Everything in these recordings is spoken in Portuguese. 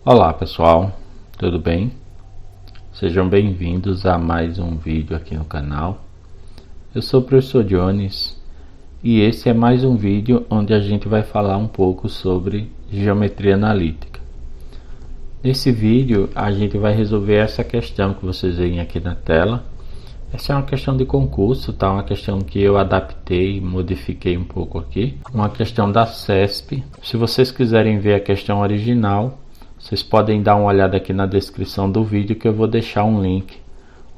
Olá pessoal, tudo bem? Sejam bem-vindos a mais um vídeo aqui no canal. Eu sou o professor Jones e esse é mais um vídeo onde a gente vai falar um pouco sobre geometria analítica. Nesse vídeo a gente vai resolver essa questão que vocês veem aqui na tela. Essa é uma questão de concurso, tá? Uma questão que eu adaptei, modifiquei um pouco aqui. Uma questão da CESP. Se vocês quiserem ver a questão original, vocês podem dar uma olhada aqui na descrição do vídeo que eu vou deixar um link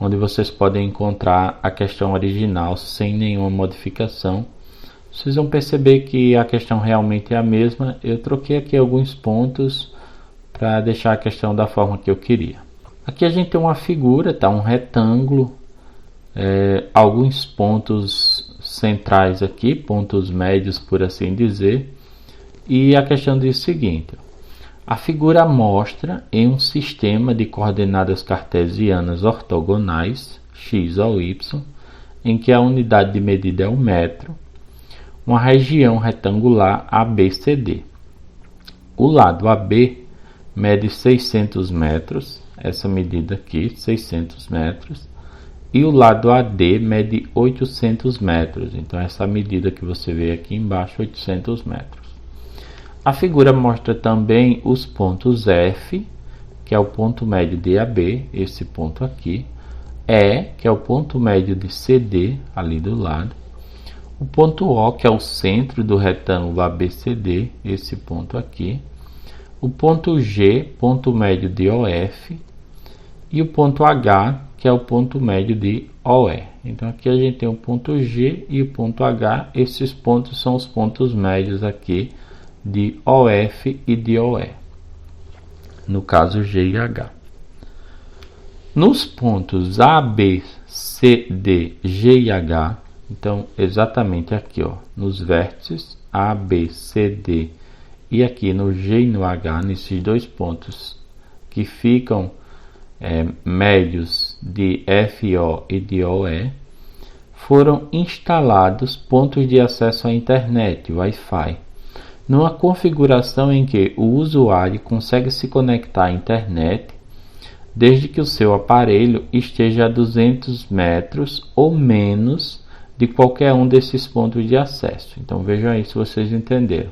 onde vocês podem encontrar a questão original sem nenhuma modificação. Vocês vão perceber que a questão realmente é a mesma. Eu troquei aqui alguns pontos para deixar a questão da forma que eu queria. Aqui a gente tem uma figura, tá? Um retângulo, alguns pontos centrais aqui, pontos médios por assim dizer. E a questão diz o seguinte: a figura mostra em um sistema de coordenadas cartesianas ortogonais, x ou y, em que a unidade de medida é o metro, uma região retangular ABCD. O lado AB mede 600 metros, essa medida aqui, 600 metros, e o lado AD mede 800 metros, então essa medida que você vê aqui embaixo, 800 metros. A figura mostra também os pontos F, que é o ponto médio de AB, esse ponto aqui, E, que é o ponto médio de CD, ali do lado, o ponto O, que é o centro do retângulo ABCD, esse ponto aqui, o ponto G, ponto médio de OF, e o ponto H, que é o ponto médio de OE. Então aqui a gente tem o ponto G e o ponto H, esses pontos são os pontos médios aqui de OF e de OE, no caso G e H. Nos pontos A, B, C, D, G e H, então exatamente aqui, ó, nos vértices A, B, C, D e aqui no G e no H, nesses dois pontos que ficam médios de FO e de OE, foram instalados pontos de acesso à internet, Wi-Fi, numa configuração em que o usuário consegue se conectar à internet desde que o seu aparelho esteja a 200 metros ou menos de qualquer um desses pontos de acesso. Então vejam aí se vocês entenderam.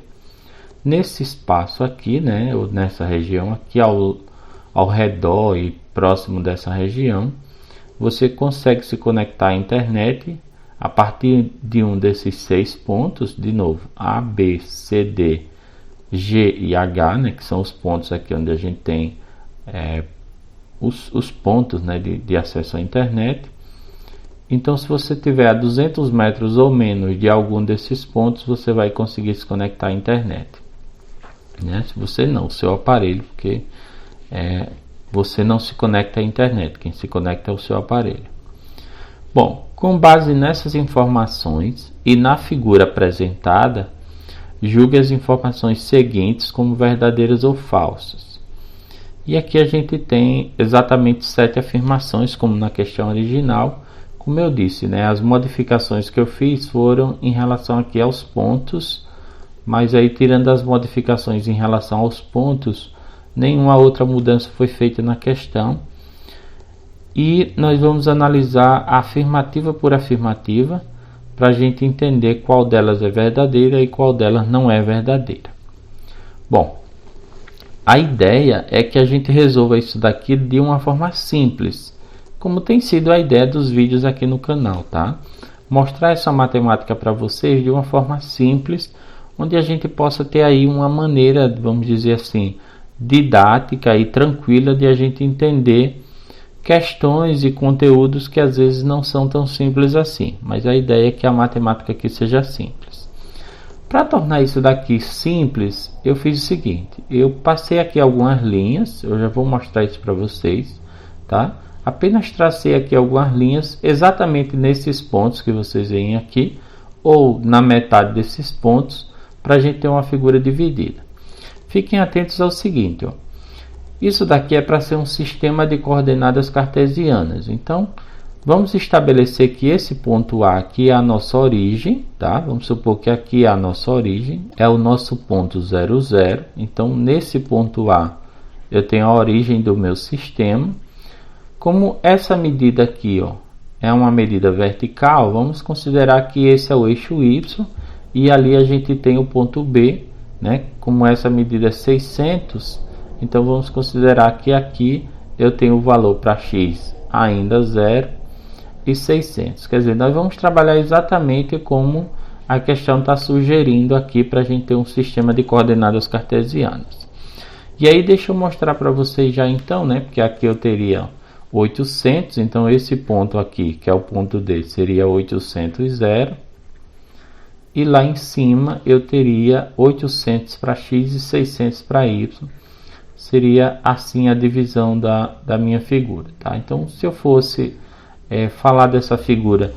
Nesse espaço aqui, né, ou nessa região aqui ao redor e próximo dessa região, você consegue se conectar à internet a partir de um desses 6 pontos, de novo, A, B, C, D, G e H, né, que são os pontos aqui onde a gente tem os pontos, né, de acesso à internet. Então, se você tiver a 200 metros ou menos de algum desses pontos, você vai conseguir se conectar à internet. Né? Se você não, o seu aparelho, porque você não se conecta à internet, quem se conecta é o seu aparelho. Bom, com base nessas informações e na figura apresentada, julgue as informações seguintes como verdadeiras ou falsas. E aqui a gente tem exatamente 7 afirmações, como na questão original. Como eu disse, né, as modificações que eu fiz foram em relação aqui aos pontos, mas aí tirando as modificações em relação aos pontos, nenhuma outra mudança foi feita na questão. E nós vamos analisar afirmativa por afirmativa para a gente entender qual delas é verdadeira e qual delas não é verdadeira. Bom, a ideia é que a gente resolva isso daqui de uma forma simples, como tem sido a ideia dos vídeos aqui no canal, tá? Mostrar essa matemática para vocês de uma forma simples, onde a gente possa ter aí uma maneira, vamos dizer assim, didática e tranquila de a gente entender questões e conteúdos que às vezes não são tão simples assim, mas a ideia é que a matemática aqui seja simples. Para tornar isso daqui simples, eu fiz o seguinte: eu passei aqui algumas linhas, eu já vou mostrar isso para vocês, tá? Apenas tracei aqui algumas linhas exatamente nesses pontos que vocês veem aqui, ou na metade desses pontos, para a gente ter uma figura dividida. Fiquem atentos ao seguinte, ó. Isso daqui é para ser um sistema de coordenadas cartesianas. Então, vamos estabelecer que esse ponto A aqui é a nossa origem, tá? Vamos supor que aqui é a nossa origem, é o nosso ponto 0, 0. Então, nesse ponto A, eu tenho a origem do meu sistema. Como essa medida aqui, ó, é uma medida vertical, vamos considerar que esse é o eixo Y e ali a gente tem o ponto B, né? Como essa medida é 600, então vamos considerar que aqui eu tenho o valor para x ainda 0 e 600. Quer dizer, nós vamos trabalhar exatamente como a questão está sugerindo aqui para a gente ter um sistema de coordenadas cartesianas. E aí deixa eu mostrar para vocês já então, né? Porque aqui eu teria 800, então esse ponto aqui, que é o ponto D, seria 800, 0. E lá em cima eu teria 800 para x e 600 para y. Seria assim a divisão da minha figura, tá? Então, se eu fosse falar dessa figura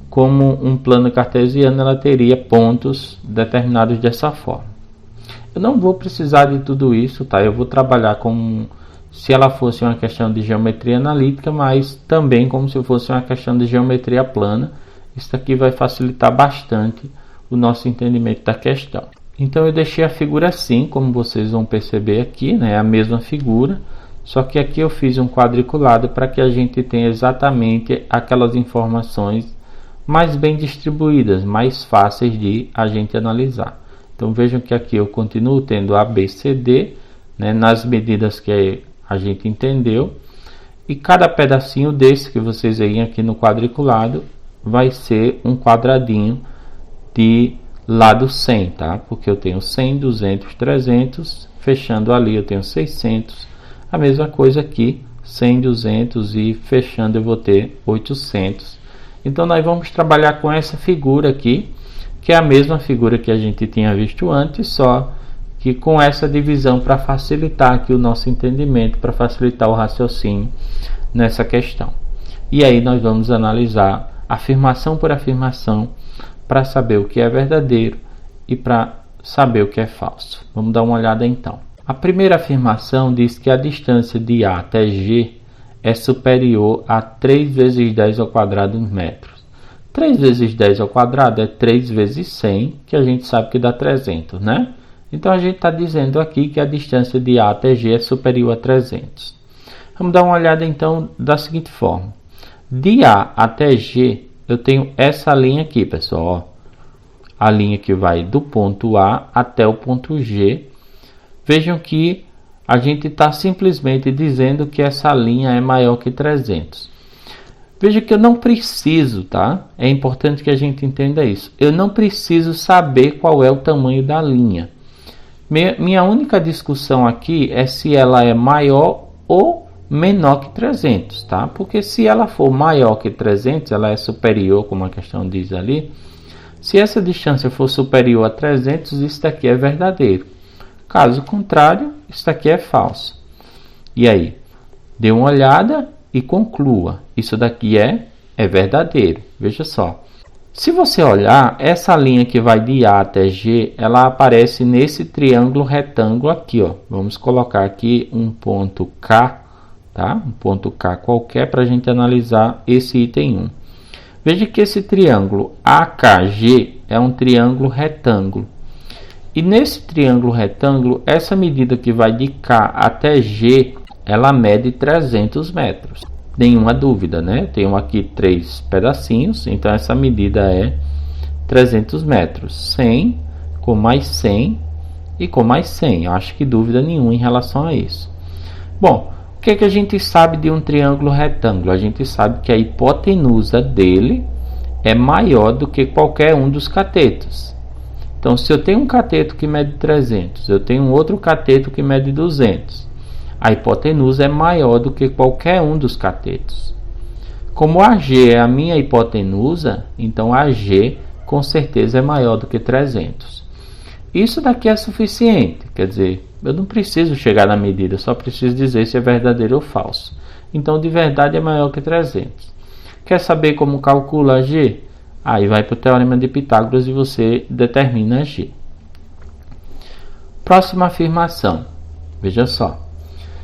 como um plano cartesiano, ela teria pontos determinados dessa forma. Eu não vou precisar de tudo isso, tá? Eu vou trabalhar como se ela fosse uma questão de geometria analítica, mas também como se fosse uma questão de geometria plana. Isso aqui vai facilitar bastante o nosso entendimento da questão. Então eu deixei a figura assim, como vocês vão perceber aqui, né? A mesma figura, só que aqui eu fiz um quadriculado para que a gente tenha exatamente aquelas informações mais bem distribuídas, mais fáceis de a gente analisar. Então vejam que aqui eu continuo tendo A, B, C, D, né, nas medidas que a gente entendeu, e cada pedacinho desse que vocês veem aqui no quadriculado vai ser um quadradinho de lado 100, tá? Porque eu tenho 100, 200, 300, fechando ali eu tenho 600, a mesma coisa aqui, 100, 200 e fechando eu vou ter 800. Então nós vamos trabalhar com essa figura aqui, que é a mesma figura que a gente tinha visto antes, só que com essa divisão para facilitar aqui o nosso entendimento, para facilitar o raciocínio nessa questão. E aí nós vamos analisar afirmação por afirmação para saber o que é verdadeiro e para saber o que é falso. Vamos dar uma olhada então. A primeira afirmação diz que a distância de A até G é superior a 3 vezes 10 ao quadrado metros. 3 vezes 10 ao quadrado é 3 vezes 100, que a gente sabe que dá 300, né? Então a gente está dizendo aqui que a distância de A até G é superior a 300. Vamos dar uma olhada então da seguinte forma. De A até G, eu tenho essa linha aqui, pessoal, ó. A linha que vai do ponto A até o ponto G. Vejam que a gente está simplesmente dizendo que essa linha é maior que 300. Veja que eu não preciso, tá? É importante que a gente entenda isso. Eu não preciso saber qual é o tamanho da linha. Minha única discussão aqui é se ela é maior ou menor que 300, tá? Porque se ela for maior que 300, ela é superior, como a questão diz ali. Se essa distância for superior a 300, isso daqui é verdadeiro. Caso contrário, isso daqui é falso. E aí? Dê uma olhada e conclua. Isso daqui é verdadeiro. Veja só. Se você olhar, essa linha que vai de A até G, ela aparece nesse triângulo retângulo aqui, ó. Vamos colocar aqui um ponto K, tá? Um ponto K qualquer para a gente analisar esse item 1. Veja que esse triângulo AKG é um triângulo retângulo. E nesse triângulo retângulo, essa medida que vai de K até G, ela mede 300 metros. Nenhuma dúvida, né? Tenho aqui 3 pedacinhos, então essa medida é 300 metros. 100 com mais 100 e com mais 100. Eu acho que dúvida nenhuma em relação a isso. Bom, o que a gente sabe de um triângulo retângulo? A gente sabe que a hipotenusa dele é maior do que qualquer um dos catetos. Então, se eu tenho um cateto que mede 300, eu tenho um outro cateto que mede 200. A hipotenusa é maior do que qualquer um dos catetos. Como AG é a minha hipotenusa, então AG com certeza é maior do que 300. Isso daqui é suficiente, quer dizer, eu não preciso chegar na medida, eu só preciso dizer se é verdadeiro ou falso. Então, de verdade é maior que 300. Quer saber como calcula AG? Aí vai para o Teorema de Pitágoras e você determina G. Próxima afirmação. Veja só.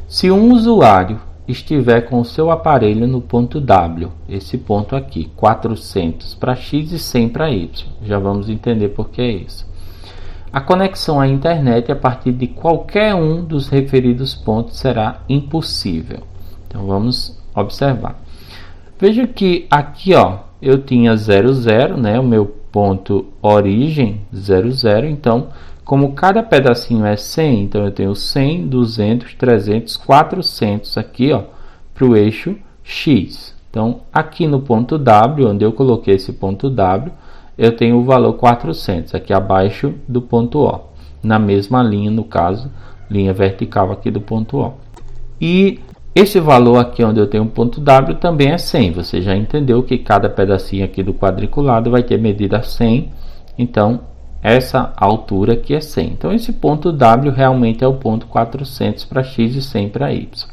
Se um usuário estiver com o seu aparelho no ponto W, esse ponto aqui, 400 para X e 100 para Y. Já vamos entender por que é isso. a conexão à internet a partir de qualquer um dos referidos pontos será impossível. Então vamos observar. Veja que aqui, ó, eu tinha 00, né, o meu ponto origem 00, então como cada pedacinho é 100, então eu tenho 100, 200, 300, 400 aqui, ó, para o eixo X. Então aqui no ponto W, onde eu coloquei esse ponto W, eu tenho o valor 400, aqui abaixo do ponto O, na mesma linha, no caso, linha vertical aqui do ponto O. E esse valor aqui onde eu tenho o ponto W também é 100, você já entendeu que cada pedacinho aqui do quadriculado vai ter medida 100, então essa altura aqui é 100. Então esse ponto W realmente é o ponto 400 para X e 100 para Y.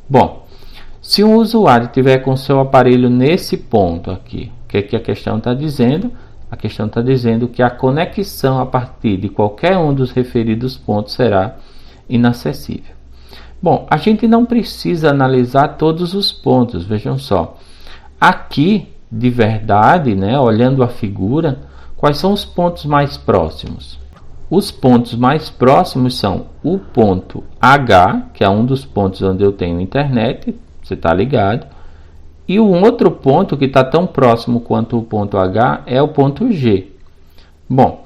Bom, se um usuário tiver com seu aparelho nesse ponto aqui, o que a questão está dizendo? A questão está dizendo que a conexão a partir de qualquer um dos referidos pontos será inacessível. Bom, a gente não precisa analisar todos os pontos, vejam só. Aqui, de verdade, né, olhando a figura, quais são os pontos mais próximos? Os pontos mais próximos são o ponto H, que é um dos pontos onde eu tenho internet, você está ligado. E o outro ponto que está tão próximo quanto o ponto H é o ponto G. Bom,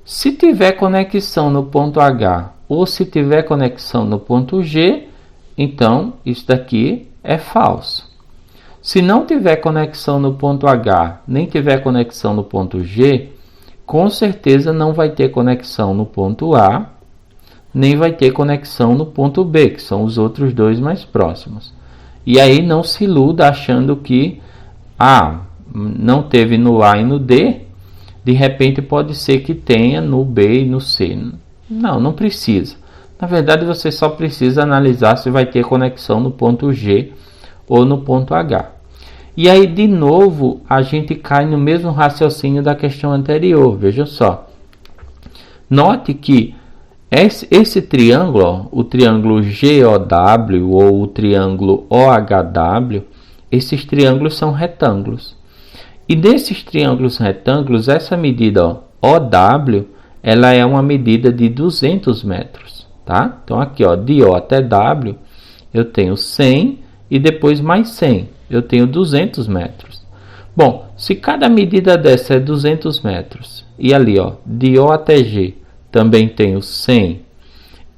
se tiver conexão no ponto H ou se tiver conexão no ponto G, então isso daqui é falso. Se não tiver conexão no ponto H, nem tiver conexão no ponto G, com certeza não vai ter conexão no ponto A, nem vai ter conexão no ponto B, que são os outros dois mais próximos. E aí não se iluda achando que não teve no A e no D, de repente pode ser que tenha no B e no C. Não, não precisa. Na verdade você só precisa analisar se vai ter conexão no ponto G ou no ponto H. E aí de novo a gente cai no mesmo raciocínio da questão anterior, veja só. Note que esse triângulo, ó, o triângulo GOW ou o triângulo OHW, esses triângulos são retângulos. E desses triângulos retângulos, essa medida ó, OW, ela é uma medida de 200 metros. Tá? Então aqui, ó, de O até W, eu tenho 100 e depois mais 100, eu tenho 200 metros. Bom, se cada medida dessa é 200 metros, e ali, ó, de O até G, também tenho 100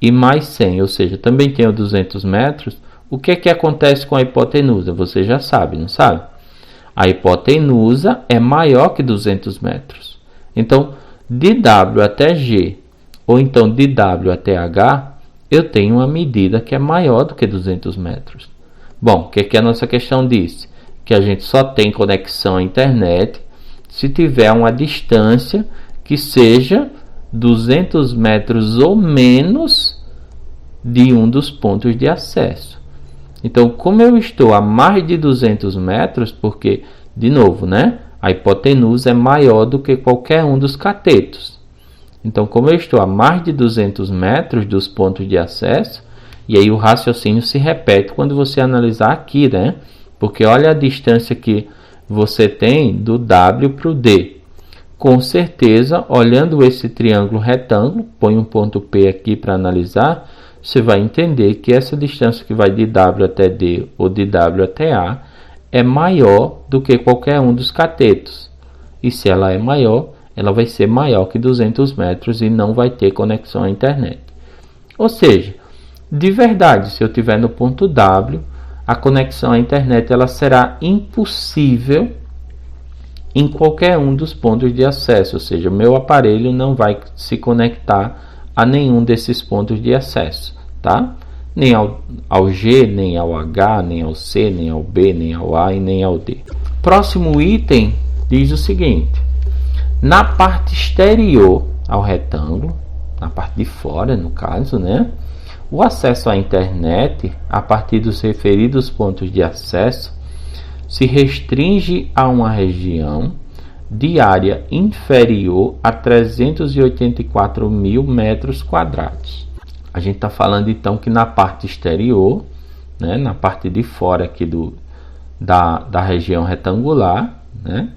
e mais 100, ou seja, também tenho 200 metros, o que é que acontece com a hipotenusa? Você já sabe, não sabe? A hipotenusa é maior que 200 metros. Então, de W até G, ou então de W até H, eu tenho uma medida que é maior do que 200 metros. Bom, o que a nossa questão disse? Que a gente só tem conexão à internet se tiver uma distância que seja 200 metros ou menos de um dos pontos de acesso. Então, como eu estou a mais de 200 metros, porque, de novo, né, a hipotenusa é maior do que qualquer um dos catetos. Então, como eu estou a mais de 200 metros dos pontos de acesso, e aí o raciocínio se repete quando você analisar aqui, né? Porque olha a distância que você tem do W para o D. Com certeza, olhando esse triângulo retângulo, põe um ponto P aqui para analisar, você vai entender que essa distância que vai de W até D ou de W até A é maior do que qualquer um dos catetos. E se ela é maior, ela vai ser maior que 200 metros e não vai ter conexão à internet. Ou seja, de verdade, se eu estiver no ponto W, a conexão à internet ela será impossível em qualquer um dos pontos de acesso, ou seja, o meu aparelho não vai se conectar a nenhum desses pontos de acesso, tá? Nem ao G, nem ao H, nem ao C, nem ao B, nem ao A e nem ao D. Próximo item diz o seguinte: na parte exterior ao retângulo, na parte de fora, no caso, né? O acesso à internet, a partir dos referidos pontos de acesso, se restringe a uma região de área inferior a 384 mil metros quadrados. A gente está falando então que na parte exterior, né, na parte de fora aqui da região retangular, né,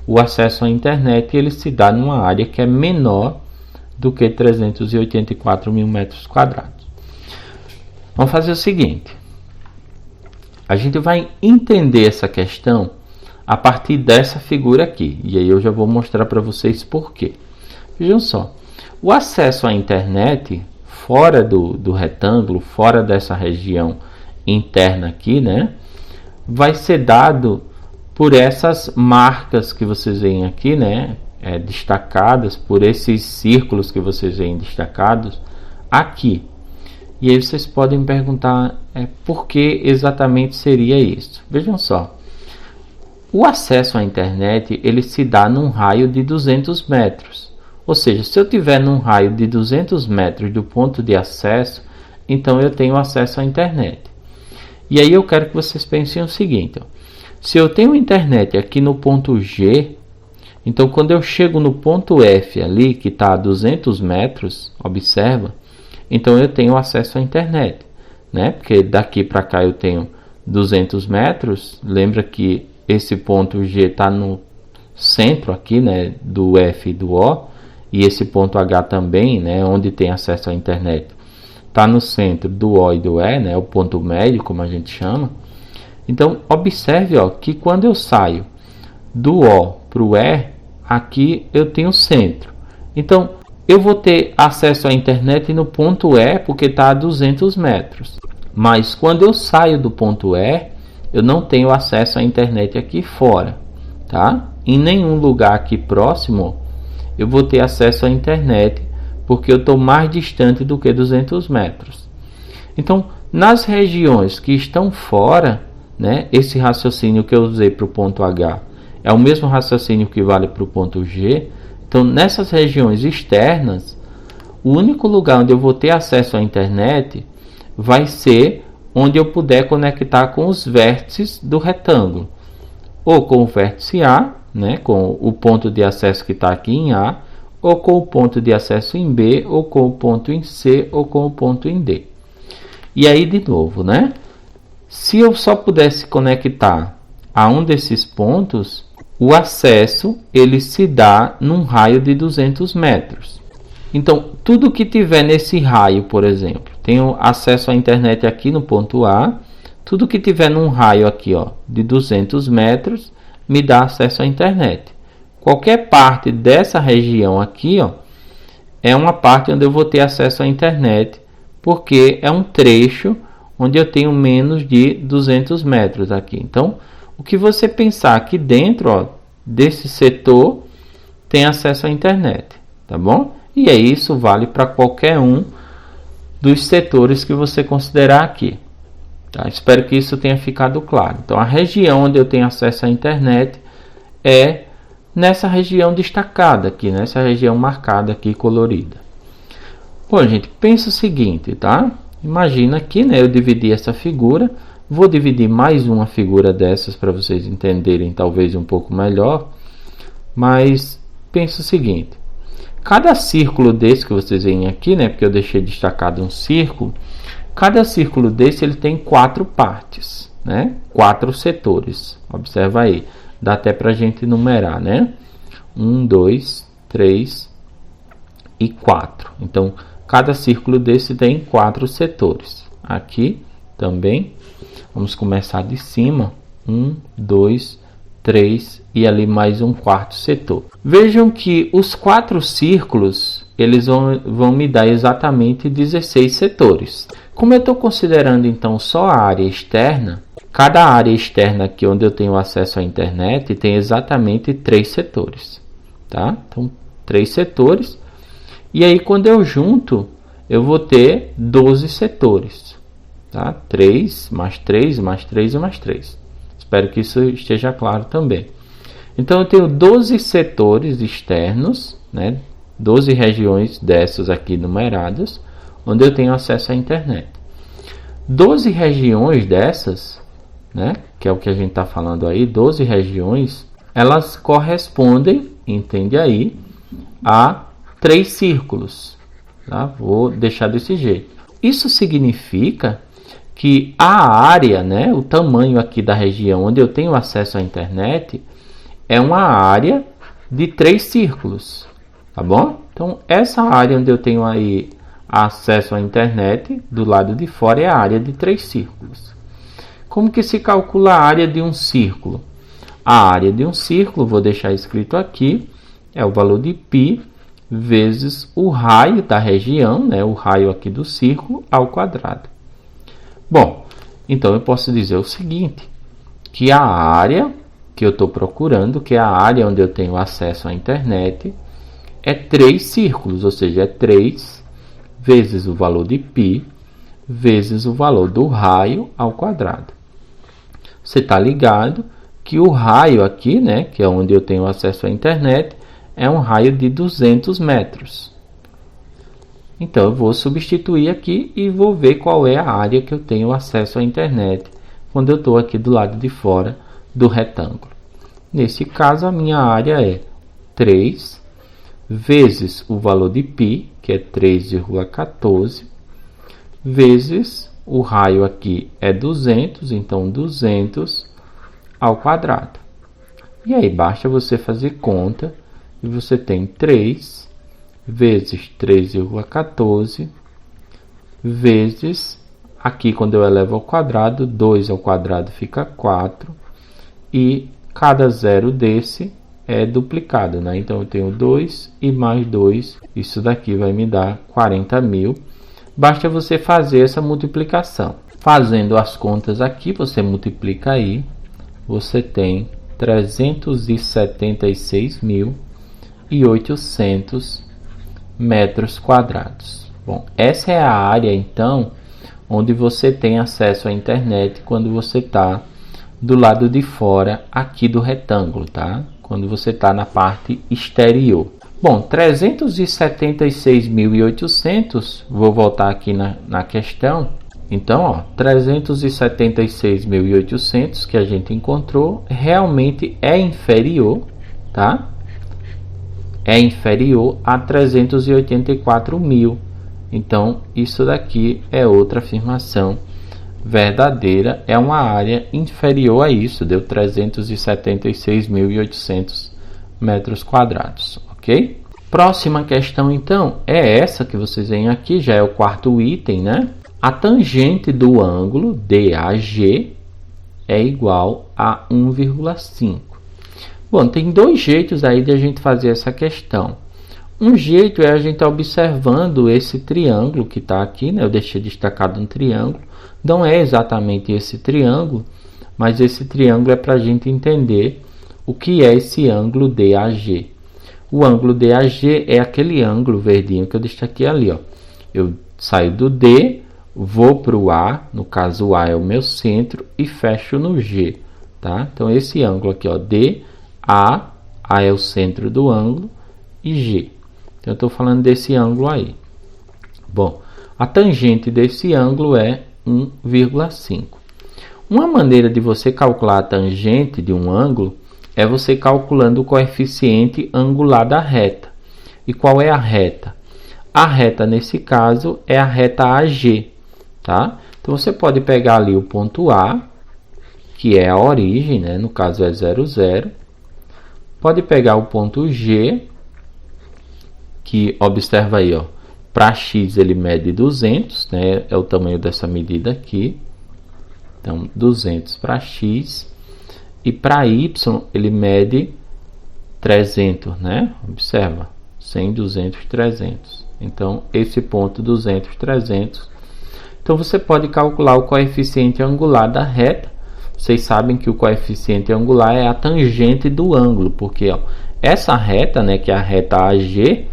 o acesso à internet ele se dá numa área que é menor do que 384 mil metros quadrados. Vamos fazer o seguinte. A gente vai entender essa questão a partir dessa figura aqui. E aí eu já vou mostrar para vocês por quê. Vejam só. O acesso à internet fora do retângulo, fora dessa região interna aqui, né? Vai ser dado por essas marcas que vocês veem aqui, né? Destacadas, por esses círculos que vocês veem destacados aqui. E aí vocês podem me perguntar por que exatamente seria isso. Vejam só. O acesso à internet, ele se dá num raio de 200 metros. Ou seja, se eu tiver num raio de 200 metros do ponto de acesso, então eu tenho acesso à internet. E aí eu quero que vocês pensem o seguinte. Se eu tenho internet aqui no ponto G, então quando eu chego no ponto F ali, que está a 200 metros, observa, então eu tenho acesso à internet, né? Porque daqui para cá eu tenho 200 metros, lembra que esse ponto G está no centro aqui, né, do F e do O, e esse ponto H também, né, onde tem acesso à internet, está no centro do O e do E, né, o ponto médio, como a gente chama. Então, observe que quando eu saio do O para o E, aqui eu tenho o centro. Então, eu vou ter acesso à internet no ponto E, porque está a 200 metros. Mas quando eu saio do ponto E, eu não tenho acesso à internet aqui fora, tá? Em nenhum lugar aqui próximo eu vou ter acesso à internet, porque eu estou mais distante do que 200 metros. Então, nas regiões que estão fora, né, esse raciocínio que eu usei para o ponto H é o mesmo raciocínio que vale para o ponto G. Então, nessas regiões externas, o único lugar onde eu vou ter acesso à internet vai ser onde eu puder conectar com os vértices do retângulo, ou com o vértice A, né, com o ponto de acesso que está aqui em A, ou com o ponto de acesso em B, ou com o ponto em C, ou com o ponto em D. E aí, de novo, né? Se eu só pudesse conectar a um desses pontos, o acesso ele se dá num raio de 200 metros. Então, tudo que tiver nesse raio, por exemplo, tenho acesso à internet aqui no ponto A, tudo que tiver num raio aqui, de 200 metros, me dá acesso à internet. Qualquer parte dessa região aqui, é uma parte onde eu vou ter acesso à internet, porque é um trecho onde eu tenho menos de 200 metros aqui. Então, o que você pensar aqui dentro, desse setor, tem acesso à internet, tá bom? E aí isso vale para qualquer um dos setores que você considerar aqui. Tá? Espero que isso tenha ficado claro. Então, a região onde eu tenho acesso à internet é nessa região destacada aqui, nessa região marcada aqui, colorida. Bom, gente, pensa o seguinte, tá? Imagina que, né, eu dividi essa figura, vou dividir mais uma figura dessas para vocês entenderem talvez um pouco melhor, mas pensa o seguinte, cada círculo desse que vocês veem aqui, né, porque eu deixei destacado um círculo, cada círculo desse ele tem 4 partes, né, 4 setores, observa aí, dá até para a gente numerar, né, 1, 2, 3 e 4, então cada círculo desse tem 4 setores. Aqui também, vamos começar de cima, 1, 2, 3 e ali mais um quarto setor. Vejam que os 4 círculos, eles vão me dar exatamente 16 setores. Como eu estou considerando então só a área externa, cada área externa aqui onde eu tenho acesso à internet tem exatamente 3 setores. Tá? Então, 3 setores. E aí, quando eu junto, eu vou ter 12 setores. Tá? 3, mais 3, mais 3 e mais 3. Espero que isso esteja claro também. Então, eu tenho 12 setores externos, né? 12 regiões dessas aqui numeradas, onde eu tenho acesso à internet. 12 regiões dessas, né? Que é o que a gente está falando aí, 12 regiões, elas correspondem, entende aí, a 3 círculos. Tá? Vou deixar desse jeito. Isso significa que a área, né, o tamanho aqui da região onde eu tenho acesso à internet, é uma área de 3 círculos. Tá bom? Então, essa área onde eu tenho aí acesso à internet, do lado de fora, é a área de 3 círculos. Como que se calcula a área de um círculo? A área de um círculo, vou deixar escrito aqui, é o valor de π vezes o raio da região, né, o raio aqui do círculo, ao quadrado. Bom, então eu posso dizer o seguinte, que a área que eu estou procurando, que é a área onde eu tenho acesso à internet, é 3 círculos, ou seja, é 3 vezes o valor de π vezes o valor do raio ao quadrado. Você está ligado que o raio aqui, né, que é onde eu tenho acesso à internet, é um raio de 200 metros. Então, eu vou substituir aqui e vou ver qual é a área que eu tenho acesso à internet quando eu estou aqui do lado de fora do retângulo. Nesse caso, a minha área é 3 vezes o valor de π, que é 3,14, vezes o raio aqui é 200, então 200 ao quadrado. E aí, basta você fazer conta e você tem 3 vezes 3,14 vezes, aqui quando eu elevo ao quadrado, 2 ao quadrado fica 4, e cada zero desse é duplicado, né? Então eu tenho 2 e mais 2, isso daqui vai me dar 40.000. Basta você fazer essa multiplicação. Fazendo as contas aqui, você multiplica aí, você tem 376.800 metros quadrados. Bom, essa é a área, então, onde você tem acesso à internet quando você está do lado de fora aqui do retângulo, tá? Quando você está na parte exterior. Bom, 376.800, vou voltar aqui na questão. Então, ó, 376.800 que a gente encontrou realmente é inferior, tá? É inferior a 384.000. Então, isso daqui é outra afirmação verdadeira. É uma área inferior a isso, deu 376.800 metros quadrados, ok? Próxima questão, então, é essa que vocês veem aqui, já é o quarto item, né? A tangente do ângulo DAG é igual a 1,5. Bom, tem dois jeitos aí de a gente fazer essa questão. Um jeito é a gente observando esse triângulo que está aqui, né? Eu deixei destacado um triângulo. Não é exatamente esse triângulo, mas esse triângulo é para a gente entender o que é esse ângulo DAG. O ângulo DAG é aquele ângulo verdinho que eu destaquei ali, ó. Eu saio do D, vou para o A, no caso o A é o meu centro, e fecho no G, tá? Então, esse ângulo aqui, ó, D, A é o centro do ângulo, e G. Então, eu estou falando desse ângulo aí. Bom, a tangente desse ângulo é 1,5. Uma maneira de você calcular a tangente de um ângulo é você calculando o coeficiente angular da reta. E qual é a reta? A reta, nesse caso, é a reta AG, tá? Então, você pode pegar ali o ponto A, que é a origem, né? No caso é 0, 0. Pode pegar o ponto G, que observa aí, ó, para x ele mede 200, né? É o tamanho dessa medida aqui. Então, 200 para x. E para y ele mede 300, né? Observa, 100, 200, 300. Então, esse ponto 200, 300. Então, você pode calcular o coeficiente angular da reta. Vocês sabem que o coeficiente angular é a tangente do ângulo, porque ó, essa reta, né, que é a reta AG,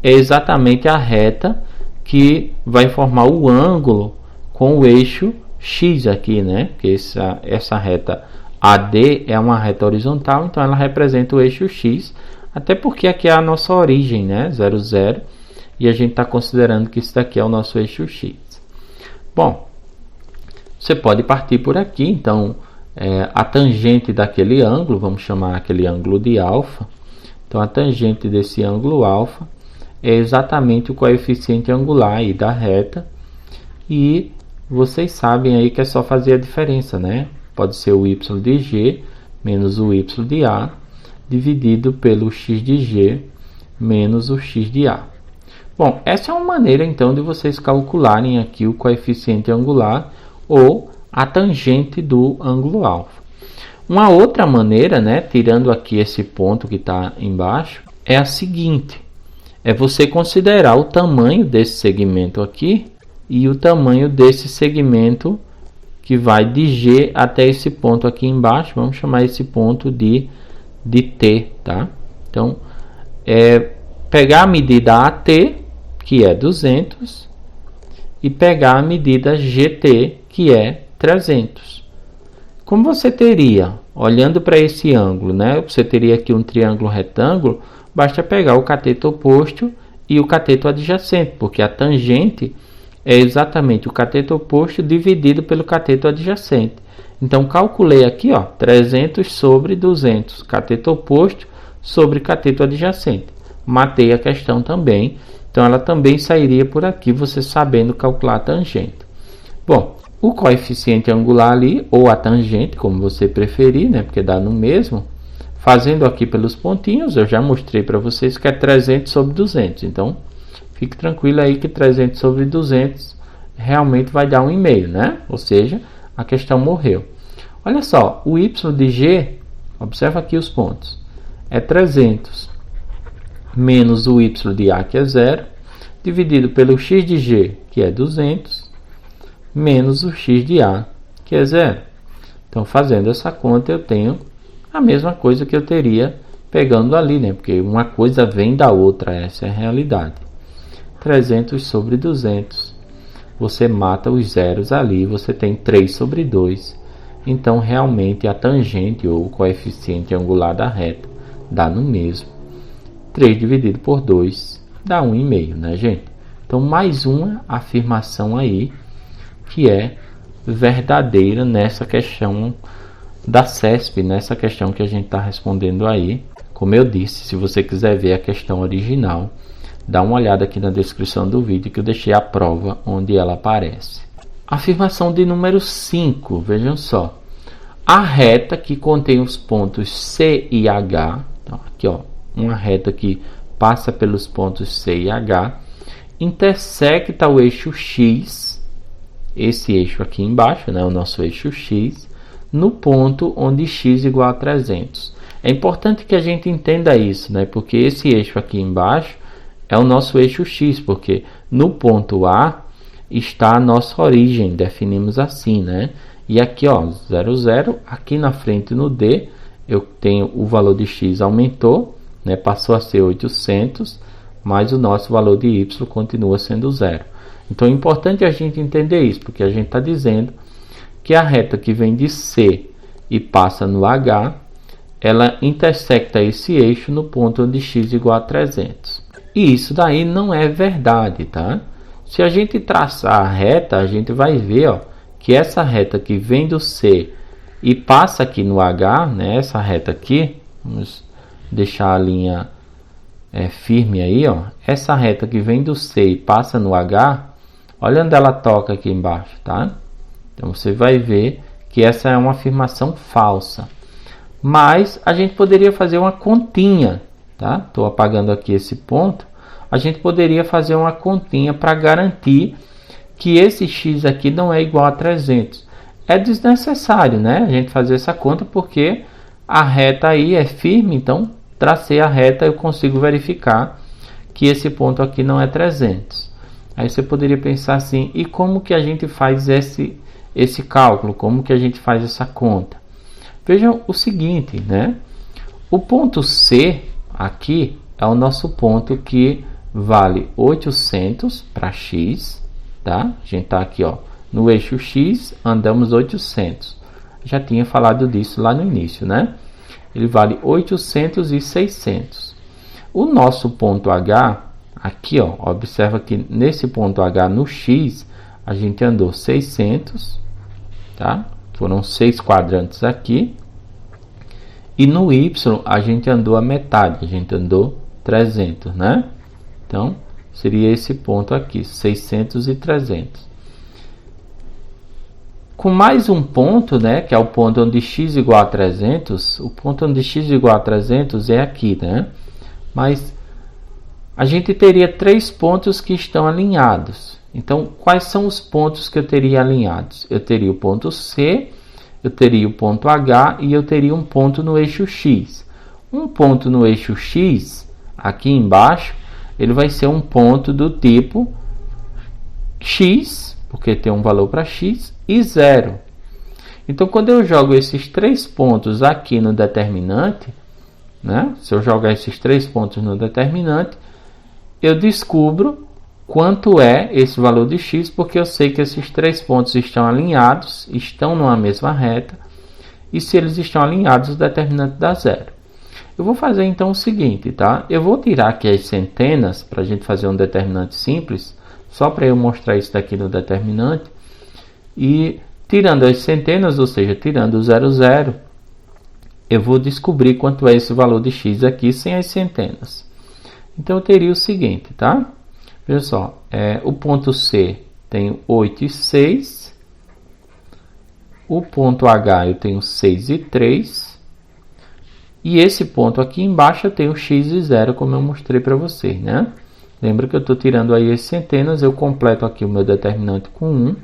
é exatamente a reta que vai formar o ângulo com o eixo X aqui, né? Porque essa reta AD é uma reta horizontal, então ela representa o eixo X, até porque aqui é a nossa origem, né? 0, 0, e a gente está considerando que isso daqui é o nosso eixo X. Bom, você pode partir por aqui, então, a tangente daquele ângulo, vamos chamar aquele ângulo de alfa. Então, a tangente desse ângulo alfa é exatamente o coeficiente angular aí da reta. E vocês sabem aí que é só fazer a diferença, né? Pode ser o y de g menos o y de a, dividido pelo x de g, menos o x de A. Bom, essa é uma maneira então de vocês calcularem aqui o coeficiente angular ou a tangente do ângulo alfa. Uma outra maneira, né, tirando aqui esse ponto que está embaixo, é a seguinte: é você considerar o tamanho desse segmento aqui e o tamanho desse segmento que vai de G até esse ponto aqui embaixo. Vamos chamar esse ponto de T, tá? Então, pegar a medida AT, que é 200, e pegar a medida GT, que é 300. Como você teria, olhando para esse ângulo, né? Você teria aqui um triângulo retângulo, basta pegar o cateto oposto e o cateto adjacente, porque a tangente é exatamente o cateto oposto dividido pelo cateto adjacente. Então, calculei aqui, ó, 300 sobre 200, cateto oposto sobre cateto adjacente. Matei a questão também. Então, ela também sairia por aqui, você sabendo calcular a tangente. Bom, o coeficiente angular ali, ou a tangente, como você preferir, né, porque dá no mesmo. Fazendo aqui pelos pontinhos, eu já mostrei para vocês que é 300 sobre 200. Então, fique tranquilo aí que 300 sobre 200 realmente vai dar 1,5, né? Ou seja, a questão morreu. Olha só, o y de g, observa aqui os pontos, é 300 menos o y de A, que é 0, dividido pelo x de g, que é 200, menos o x de A, que é 0. Então, fazendo essa conta, eu tenho a mesma coisa que eu teria pegando ali, né? Porque uma coisa vem da outra, essa é a realidade. 300 sobre 200, você mata os zeros ali, você tem 3 sobre 2. Então, realmente, a tangente ou o coeficiente angular da reta dá no mesmo. 3 dividido por 2 dá 1,5, né, gente? Então, mais uma afirmação aí que é verdadeira nessa questão da CESP, nessa questão que a gente está respondendo aí. Como eu disse, se você quiser ver a questão original, dá uma olhada aqui na descrição do vídeo que eu deixei a prova onde ela aparece. Afirmação de número 5, vejam só. A reta que contém os pontos C e H, então aqui ó, uma reta que passa pelos pontos C e H, intersecta o eixo X, esse eixo aqui embaixo, né, o nosso eixo X, no ponto onde x igual a 300. É importante que a gente entenda isso, né, porque esse eixo aqui embaixo é o nosso eixo X, porque no ponto A está a nossa origem, definimos assim, né? E aqui, ó, 0, 0, aqui na frente no D, eu tenho o valor de x aumentou, né, passou a ser 800, mas o nosso valor de y continua sendo 0. Então é importante a gente entender isso, porque a gente está dizendo que a reta que vem de C e passa no H, ela intersecta esse eixo no ponto onde x igual a 300. E isso daí não é verdade, tá? Se a gente traçar a reta, a gente vai ver, ó, que essa reta que vem do C e passa aqui no H, né, essa reta aqui, vamos deixar a linha firme aí, ó, essa reta que vem do C e passa no H, olha onde ela toca aqui embaixo, tá? Então você vai ver que essa é uma afirmação falsa. Mas a gente poderia fazer uma continha, tá? Estou apagando aqui esse ponto. A gente poderia fazer uma continha para garantir que esse x aqui não é igual a 300. É desnecessário, né? A gente fazer essa conta porque a reta aí é firme, então tracei a reta, eu consigo verificar que esse ponto aqui não é 300. Aí você poderia pensar assim, e como que a gente faz esse cálculo? Como que a gente faz essa conta? Vejam o seguinte, né? O ponto C aqui é o nosso ponto que vale 800 para x, tá? A gente está aqui, ó, no eixo x, andamos 800. Já tinha falado disso lá no início, né? Ele vale 800 e 600. O nosso ponto H, aqui, ó, observa que nesse ponto H no x, a gente andou 600, tá? Foram 6 quadrantes aqui. E no y, a gente andou a metade, a gente andou 300, né? Então, seria esse ponto aqui, 600 e 300. Com mais um ponto, né, que é o ponto onde x igual a 300, o ponto onde x igual a 300 é aqui, né? Mas a gente teria 3 pontos que estão alinhados. Então, quais são os pontos que eu teria alinhados? Eu teria o ponto C, eu teria o ponto H e eu teria um ponto no eixo X. Um ponto no eixo X, aqui embaixo, ele vai ser um ponto do tipo X, porque tem um valor para X, e 0. Então, quando eu jogo esses 3 pontos aqui no determinante, né? Se eu jogar esses 3 pontos no determinante, eu descubro quanto é esse valor de x, porque eu sei que esses 3 pontos estão alinhados, estão numa mesma reta, e se eles estão alinhados, o determinante dá 0. Eu vou fazer então o seguinte, tá? Eu vou tirar aqui as centenas, para a gente fazer um determinante simples, só para eu mostrar isso daqui no determinante, e tirando as centenas, ou seja, tirando o 00, eu vou descobrir quanto é esse valor de x aqui sem as centenas. Então, eu teria o seguinte, tá? Veja só, o ponto C tem 8 e 6. O ponto H eu tenho 6 e 3. E esse ponto aqui embaixo eu tenho x e 0, como eu mostrei para vocês, né? Lembra que eu estou tirando aí as centenas, eu completo aqui o meu determinante com 1.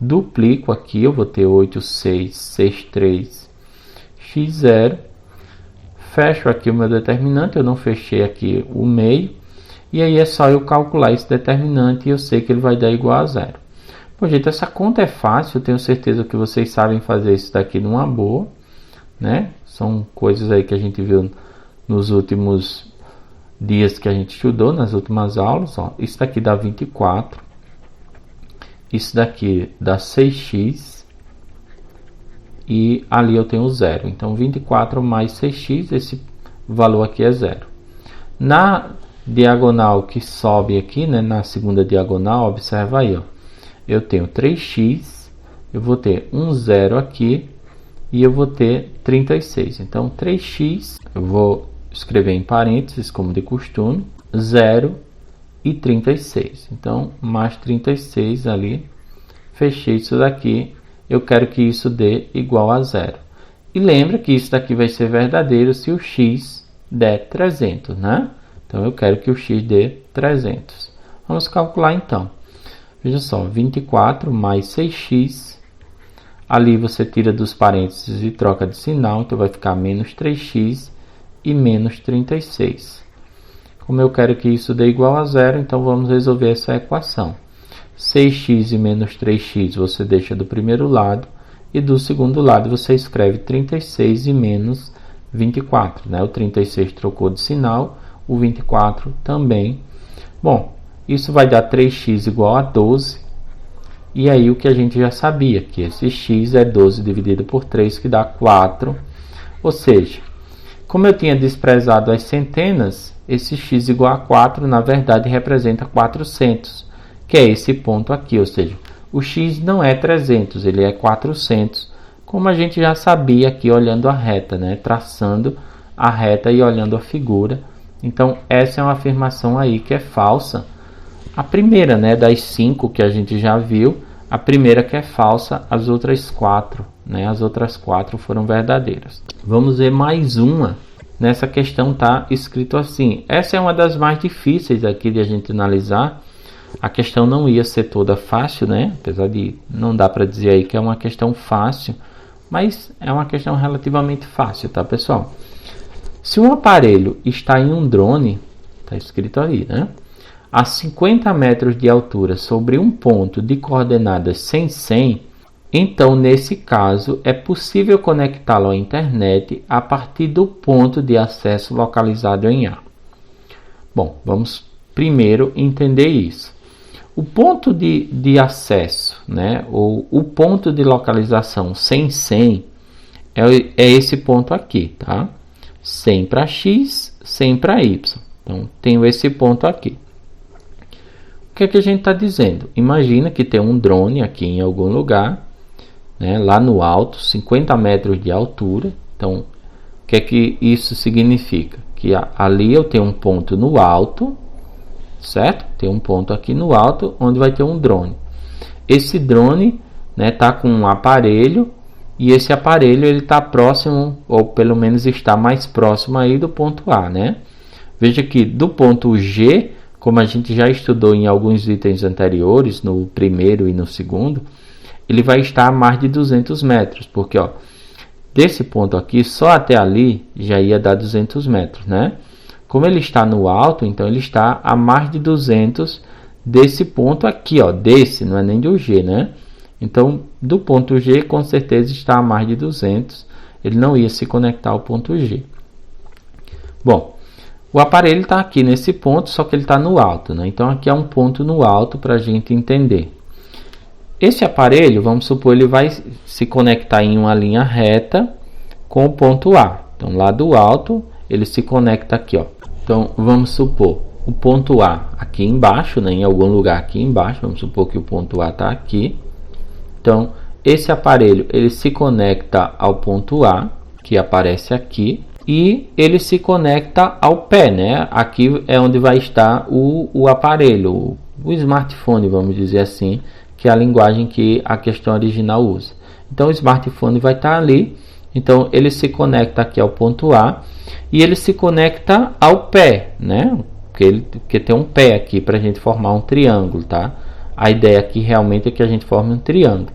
Duplico aqui, eu vou ter 8, 6, 6, 3, x0. Fecho aqui o meu determinante, eu não fechei aqui o meio. E aí é só eu calcular esse determinante e eu sei que ele vai dar igual a 0. Bom, gente, essa conta é fácil, eu tenho certeza que vocês sabem fazer isso daqui numa boa, né? São coisas aí que a gente viu nos últimos dias que a gente estudou, nas últimas aulas. Ó. Isso daqui dá 24. Isso daqui dá 6x. E ali eu tenho 0. Então, 24 mais 6x, esse valor aqui é 0. Na diagonal que sobe aqui, né, na segunda diagonal, observa aí, ó, eu tenho 3x, eu vou ter um 0 aqui e eu vou ter 36. Então, 3x, eu vou escrever em parênteses, como de costume, 0 e 36. Então, mais 36 ali, fechei isso daqui, eu quero que isso dê igual a 0. E lembra que isso daqui vai ser verdadeiro se o x der 300, né? Então, eu quero que o x dê 300. Vamos calcular então. Veja só, 24 mais 6x. Ali você tira dos parênteses e troca de sinal. Então, vai ficar menos 3x e menos 36. Como eu quero que isso dê igual a 0, então vamos resolver essa equação. 6x e menos 3x você deixa do primeiro lado. E do segundo lado você escreve 36 e menos 24. Né? O 36 trocou de sinal. O 24 também. Bom, isso vai dar 3x igual a 12. E aí o que a gente já sabia, que esse x é 12 dividido por 3, que dá 4. Ou seja, como eu tinha desprezado as centenas, esse x igual a 4, na verdade, representa 400, que é esse ponto aqui. Ou seja, o x não é 300, ele é 400, como a gente já sabia aqui olhando a reta, né? Traçando a reta e olhando a figura. Então, essa é uma afirmação aí que é falsa. A primeira, né, das 5 que a gente já viu, a primeira que é falsa, as outras 4, né, as outras 4 foram verdadeiras. Vamos ver mais uma. Nessa questão está escrito assim. Essa é uma das mais difíceis aqui de a gente analisar. A questão não ia ser toda fácil, né? Apesar de não dá para dizer aí que é uma questão fácil, mas é uma questão relativamente fácil, tá, pessoal? Se um aparelho está em um drone, está escrito ali, né? A 50 metros de altura sobre um ponto de coordenadas 100, então, nesse caso, é possível conectá-lo à internet a partir do ponto de acesso localizado em A. Bom, vamos primeiro entender isso. O ponto de acesso, né, ou o ponto de localização 100, é esse ponto aqui, tá? 100 para x, 100 para y. Então, tenho esse ponto aqui. O que é que a gente está dizendo? Imagina que tem um drone aqui em algum lugar, né, lá no alto, 50 metros de altura. Então, o que é que isso significa? Que ali eu tenho um ponto no alto, certo? Tem um ponto aqui no alto, onde vai ter um drone. Esse drone, né, tá com um aparelho, e esse aparelho ele está próximo, ou pelo menos está mais próximo aí do ponto A, né? Veja que do ponto G como a gente já estudou em alguns itens anteriores, no primeiro e no segundo, ele vai estar a mais de 200 metros, porque ó, desse ponto aqui, só até ali, já ia dar 200 metros, né? Como ele está no alto, então ele está a mais de 200 desse ponto aqui, ó, desse, não é nem do G, né? Então, do ponto G, com certeza está a mais de 200, ele não ia se conectar ao ponto G. Bom, o aparelho está aqui nesse ponto, só que ele está no alto, né? Então, aqui é um ponto no alto para a gente entender. Esse aparelho, vamos supor, ele vai se conectar em uma linha reta com o ponto A. Então, lá do alto, ele se conecta aqui, ó. Então, vamos supor, o ponto A aqui embaixo, né, em algum lugar aqui embaixo, vamos supor que o ponto A está aqui. Então, esse aparelho, ele se conecta ao ponto A, que aparece aqui, e ele se conecta ao pé, né? Aqui é onde vai estar o aparelho, o smartphone, vamos dizer assim, que é a linguagem que a questão original usa. Então, o smartphone vai estar ali. Então, ele se conecta aqui ao ponto A e ele se conecta ao pé, né? Porque tem um pé aqui para a gente formar um triângulo, tá? A ideia aqui realmente é que a gente forme um triângulo.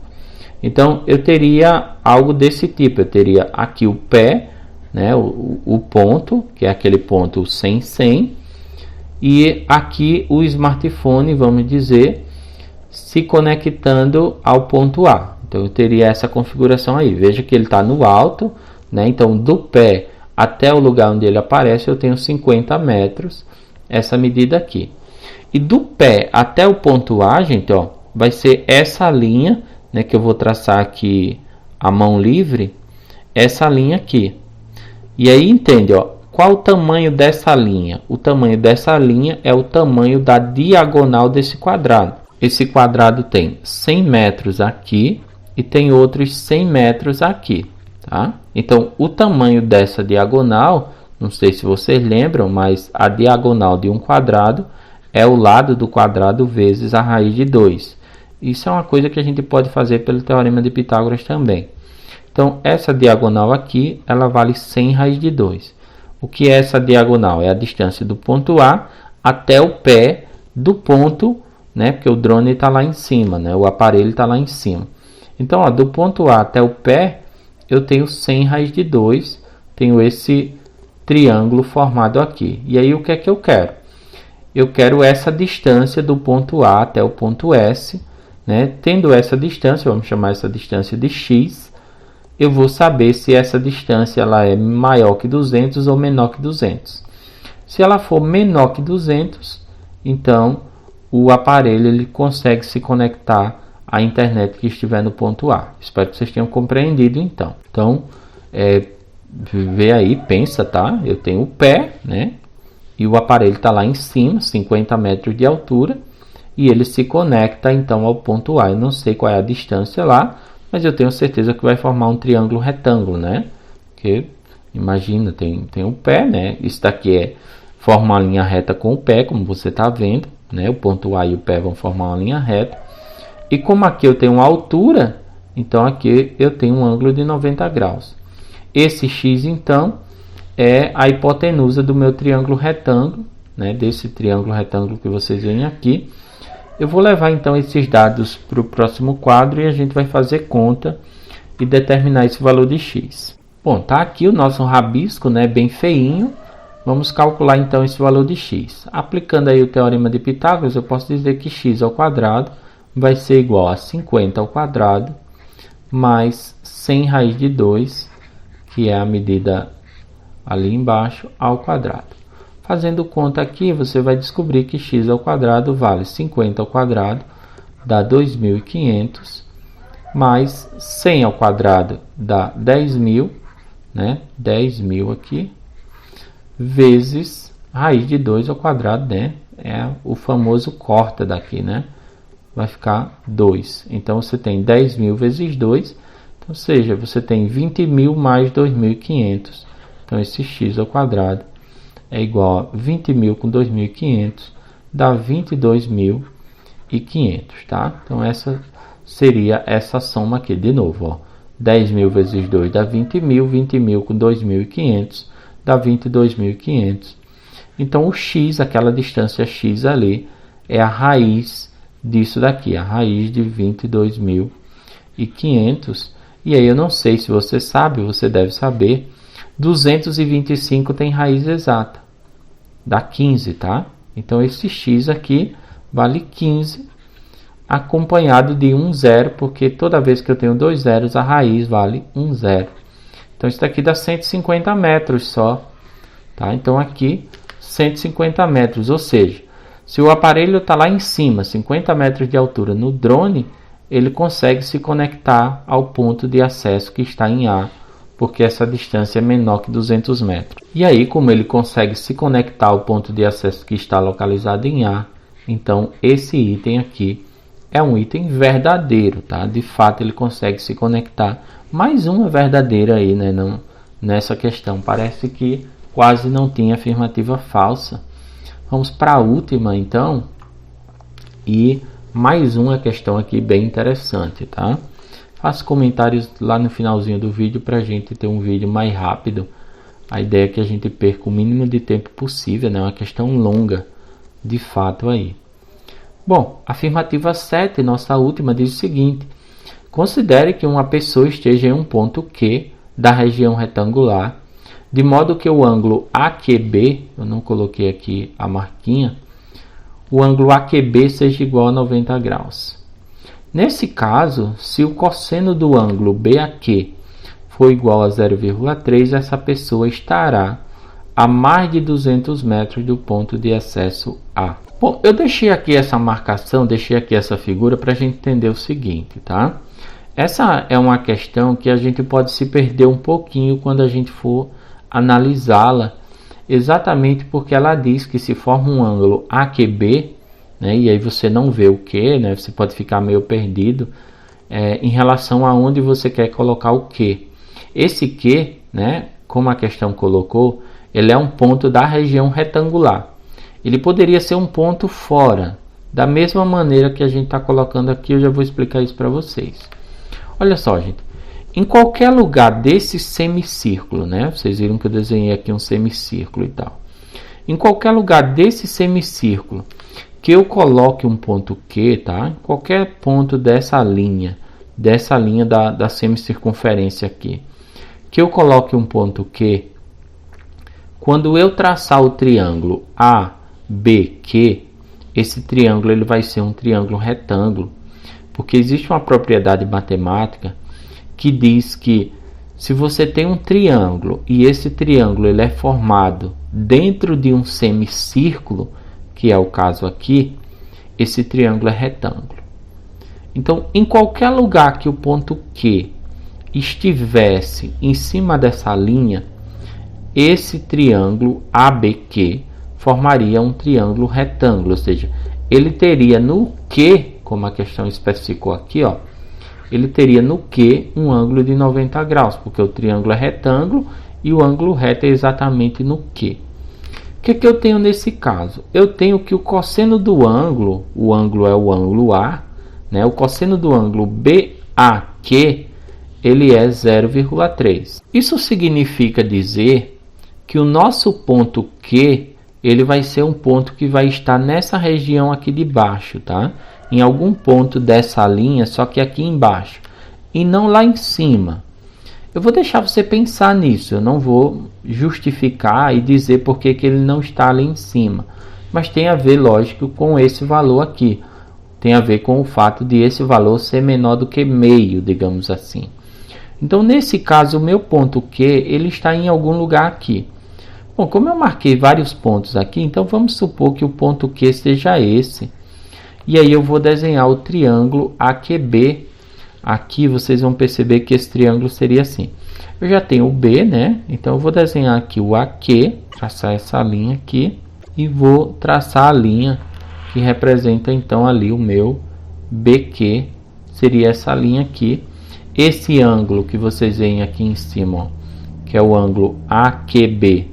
Então, eu teria algo desse tipo. Eu teria aqui o pé, né? O ponto, que é aquele ponto 100, 100. E aqui o smartphone, vamos dizer, se conectando ao ponto A. Então, eu teria essa configuração aí. Veja que ele está no alto, né? Então, do pé até o lugar onde ele aparece, eu tenho 50 metros, essa medida aqui. E do pé até o ponto A, gente, ó, vai ser essa linha, né, que eu vou traçar aqui a mão livre, essa linha aqui. E aí, entende, ó, qual o tamanho dessa linha? O tamanho dessa linha é o tamanho da diagonal desse quadrado. Esse quadrado tem 100 metros aqui e tem outros 100 metros aqui, tá? Então, o tamanho dessa diagonal, não sei se vocês lembram, mas a diagonal de um quadrado é o lado do quadrado vezes a raiz de 2. Isso é uma coisa que a gente pode fazer pelo teorema de Pitágoras também. Então, essa diagonal aqui, ela vale 100 raiz de 2. O que é essa diagonal? É a distância do ponto A até o pé do ponto, né? Porque o drone está lá em cima, né? O aparelho está lá em cima. Então, ó, do ponto A até o pé, eu tenho 100 raiz de 2, tenho esse triângulo formado aqui. E aí, o que é que eu quero? Eu quero essa distância do ponto A até o ponto S, né? Tendo essa distância, vamos chamar essa distância de x, eu vou saber se essa distância ela é maior que 200 ou menor que 200. Se ela for menor que 200, então o aparelho ele consegue se conectar à internet que estiver no ponto A. Espero que vocês tenham compreendido então. Então, vê aí, pensa, tá? Eu tenho o pé, né? E o aparelho está lá em cima, 50 metros de altura, e ele se conecta então ao ponto A. Eu não sei qual é a distância lá, mas eu tenho certeza que vai formar um triângulo retângulo, né? Porque, imagina, tem o pé, né? Isso daqui forma uma linha reta com o pé, como você está vendo, né? O ponto A e o pé vão formar uma linha reta. E como aqui eu tenho uma altura, então aqui eu tenho um ângulo de 90 graus. Esse x, então, é a hipotenusa do meu triângulo retângulo, né? Desse triângulo retângulo que vocês veem aqui. Eu vou levar, então, esses dados para o próximo quadro e a gente vai fazer conta e determinar esse valor de x. Bom, tá aqui o nosso rabisco, né? Bem feinho. Vamos calcular, então, esse valor de x. Aplicando aí o teorema de Pitágoras, eu posso dizer que x ao quadrado vai ser igual a 50 ao quadrado mais 100 raiz de 2, que é a medida ali embaixo, ao quadrado. Fazendo conta aqui, você vai descobrir que x ao quadrado vale 50 ao quadrado, dá 2.500, mais 100 ao quadrado dá 10.000, né? 10.000 aqui, vezes raiz de 2 ao quadrado, né? É o famoso corta daqui, né? Vai ficar 2. Então, você tem 10.000 vezes 2, ou seja, você tem 20.000 mais 2.500. Então, esse x ao quadrado é igual a 20.000 com 2.500, dá 22.500, tá? Então, essa seria essa soma aqui, de novo, ó. 10.000 vezes 2 dá 20.000, 20.000 com 2.500, dá 22.500. Então o x, aquela distância x ali, é a raiz disso daqui, a raiz de 22.500. E aí eu não sei se você sabe, você deve saber, 225 tem raiz exata, dá 15, tá? Então esse x aqui vale 15, acompanhado de um zero, porque toda vez que eu tenho dois zeros, a raiz vale um zero. Então isso daqui dá 150 metros só, tá? Então aqui 150 metros, ou seja, se o aparelho está lá em cima, 50 metros de altura no drone, ele consegue se conectar ao ponto de acesso que está em A, porque essa distância é menor que 200 metros. E aí, como ele consegue se conectar ao ponto de acesso que está localizado em A, então esse item aqui é um item verdadeiro, tá? De fato ele consegue se conectar. Mais uma verdadeira aí, né? Não, nessa questão. Parece que quase não tinha afirmativa falsa. Vamos para a última então. E mais uma questão aqui bem interessante, tá? Faça comentários lá no finalzinho do vídeo para a gente ter um vídeo mais rápido. A ideia é que a gente perca o mínimo de tempo possível, né? Uma questão longa, de fato aí. Bom, afirmativa 7, nossa última, diz o seguinte: considere que uma pessoa esteja em um ponto Q da região retangular, de modo que o ângulo AQB, eu não coloquei aqui a marquinha, o ângulo AQB seja igual a 90 graus. Nesse caso, se o cosseno do ângulo BAQ for igual a 0,3, essa pessoa estará a mais de 200 metros do ponto de acesso A. Bom, eu deixei aqui essa marcação, deixei aqui essa figura para a gente entender o seguinte, tá? Essa é uma questão que a gente pode se perder um pouquinho quando a gente for analisá-la, exatamente porque ela diz que se forma um ângulo AQB, né, e aí você não vê o Q, né, você pode ficar meio perdido em relação a onde você quer colocar o Q. Esse Q, né, como a questão colocou, ele é um ponto da região retangular. Ele poderia ser um ponto fora, da mesma maneira que a gente está colocando aqui. Eu já vou explicar isso para vocês. Olha só, gente. Em qualquer lugar desse semicírculo, né? Vocês viram que eu desenhei aqui um semicírculo e tal. Em qualquer lugar desse semicírculo que eu coloque um ponto Q, tá? Em qualquer ponto dessa linha da semicircunferência aqui, que eu coloque um ponto Q, quando eu traçar o triângulo ABQ, esse triângulo ele vai ser um triângulo retângulo, porque existe uma propriedade matemática que diz que se você tem um triângulo e esse triângulo ele é formado dentro de um semicírculo, que é o caso aqui, esse triângulo é retângulo. Então, em qualquer lugar que o ponto Q estivesse em cima dessa linha, esse triângulo ABQ formaria um triângulo retângulo, ou seja, ele teria no Q, como a questão especificou aqui, ó, ele teria no Q um ângulo de 90 graus, porque o triângulo é retângulo e o ângulo reto é exatamente no Q. O que eu tenho nesse caso? Eu tenho que o cosseno do ângulo, o ângulo é o ângulo A, né? O cosseno do ângulo BAQ, ele é 0,3. Isso significa dizer que o nosso ponto Q, ele vai ser um ponto que vai estar nessa região aqui de baixo, tá? Em algum ponto dessa linha, só que aqui embaixo, e não lá em cima. Eu vou deixar você pensar nisso, eu não vou justificar e dizer por que ele não está ali em cima. Mas tem a ver, lógico, com esse valor aqui. Tem a ver com o fato de esse valor ser menor do que meio, digamos assim. Então, nesse caso, o meu ponto Q, ele está em algum lugar aqui. Bom, como eu marquei vários pontos aqui, então vamos supor que o ponto Q seja esse. E aí eu vou desenhar o triângulo AQB. Aqui vocês vão perceber que esse triângulo seria assim. Eu já tenho o B, né? Então eu vou desenhar aqui o AQ, traçar essa linha aqui. E vou traçar a linha que representa então ali o meu BQ. Seria essa linha aqui. Esse ângulo que vocês veem aqui em cima, ó, que é o ângulo AQB.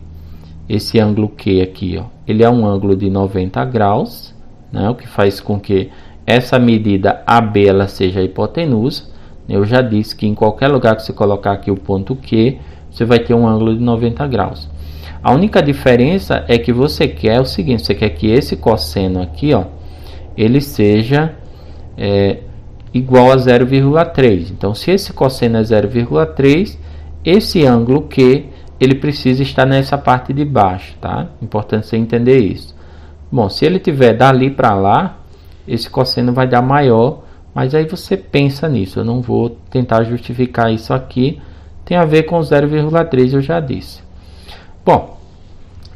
Esse ângulo Q aqui, ó, ele é um ângulo de 90 graus, né? O que faz com que essa medida AB ela seja a hipotenusa. Eu já disse que em qualquer lugar que você colocar aqui o ponto Q, você vai ter um ângulo de 90 graus. A única diferença é que você quer o seguinte, você quer que esse cosseno aqui, ó, ele seja igual a 0,3. Então, se esse cosseno é 0,3, esse ângulo Q, ele precisa estar nessa parte de baixo, tá? Importante você entender isso. Bom, se ele tiver dali para lá, esse cosseno vai dar maior, mas aí você pensa nisso. Eu não vou tentar justificar isso aqui. Tem a ver com 0,3, eu já disse. Bom,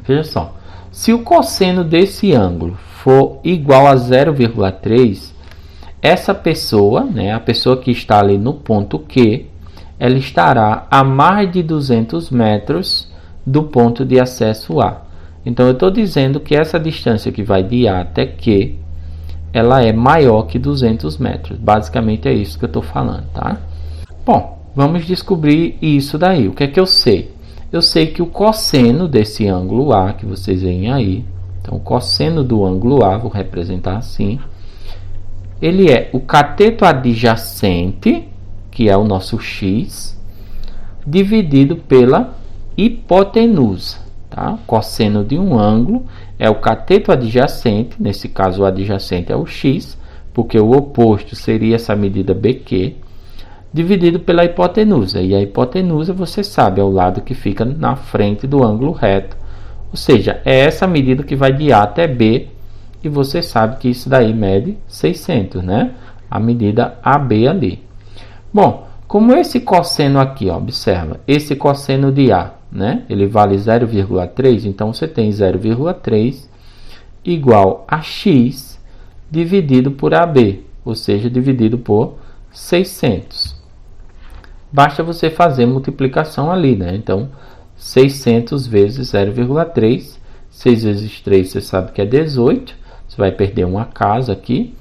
veja só. Se o cosseno desse ângulo for igual a 0,3, essa pessoa, né, a pessoa que está ali no ponto Q, ela estará a mais de 200 metros do ponto de acesso A. Então, eu estou dizendo que essa distância que vai de A até Q, ela é maior que 200 metros. Basicamente é isso que eu estou falando, tá? Bom, vamos descobrir isso daí. O que é que eu sei? Eu sei que o cosseno desse ângulo A, que vocês veem aí, então o cosseno do ângulo A, vou representar assim, ele é o cateto adjacente, que é o nosso x, dividido pela hipotenusa. Tá? O cosseno de um ângulo é o cateto adjacente, nesse caso o adjacente é o x, porque o oposto seria essa medida BQ, dividido pela hipotenusa. E a hipotenusa, você sabe, é o lado que fica na frente do ângulo reto. Ou seja, é essa medida que vai de A até B, e você sabe que isso daí mede 600, né? A medida AB ali. Bom, como esse cosseno aqui, ó, observa, esse cosseno de A, né? Ele vale 0,3, então você tem 0,3 igual a x dividido por AB, ou seja, dividido por 600. Basta você fazer multiplicação ali, né? Então, 600 vezes 0,3, 6 vezes 3 você sabe que é 18, você vai perder uma casa aqui.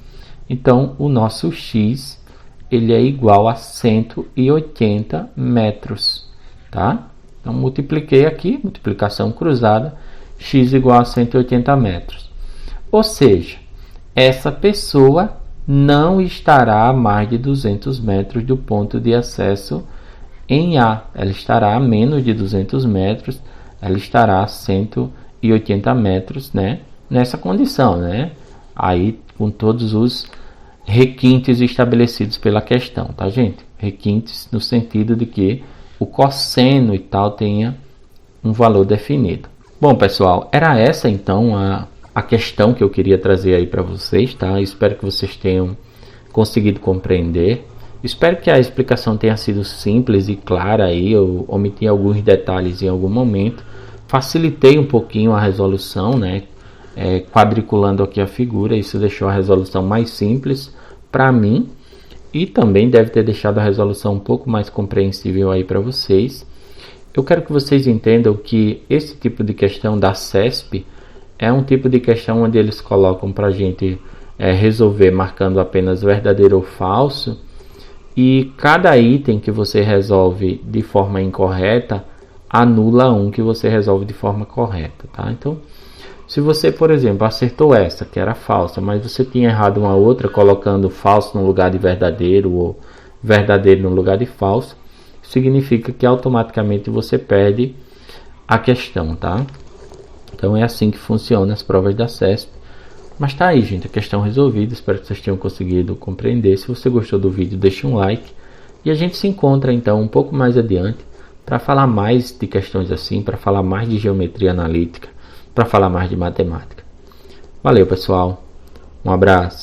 Então, o nosso x, ele é igual a 180 metros, tá? Então, multipliquei aqui, multiplicação cruzada, x igual a 180 metros. Ou seja, essa pessoa não estará a mais de 200 metros do ponto de acesso em A. Ela estará a menos de 200 metros, ela estará a 180 metros, né? Nessa condição, né? Aí, com todos os requintes estabelecidos pela questão, tá, gente? Requintes no sentido de que o cosseno e tal tenha um valor definido. Bom, pessoal, era essa então a questão que eu queria trazer aí para vocês, tá? Espero que vocês tenham conseguido compreender. Espero que a explicação tenha sido simples e clara aí. Eu omiti alguns detalhes em algum momento. Facilitei um pouquinho a resolução, né? Quadriculando aqui a figura. Isso deixou a resolução mais simples para mim. E também deve ter deixado a resolução um pouco mais compreensível aí para vocês. Eu quero que vocês entendam que esse tipo de questão da CESP é um tipo de questão onde eles colocam para a gente resolver marcando apenas verdadeiro ou falso. E cada item que você resolve de forma incorreta anula um que você resolve de forma correta, tá? Então, se você, por exemplo, acertou essa, que era falsa, mas você tinha errado uma outra, colocando falso no lugar de verdadeiro ou verdadeiro no lugar de falso, significa que automaticamente você perde a questão, tá? Então, é assim que funcionam as provas da CESP. Mas tá aí, gente, a questão resolvida. Espero que vocês tenham conseguido compreender. Se você gostou do vídeo, deixe um like. E a gente se encontra, então, um pouco mais adiante para falar mais de questões assim, para falar mais de geometria analítica, para falar mais de matemática. Valeu, pessoal. Um abraço.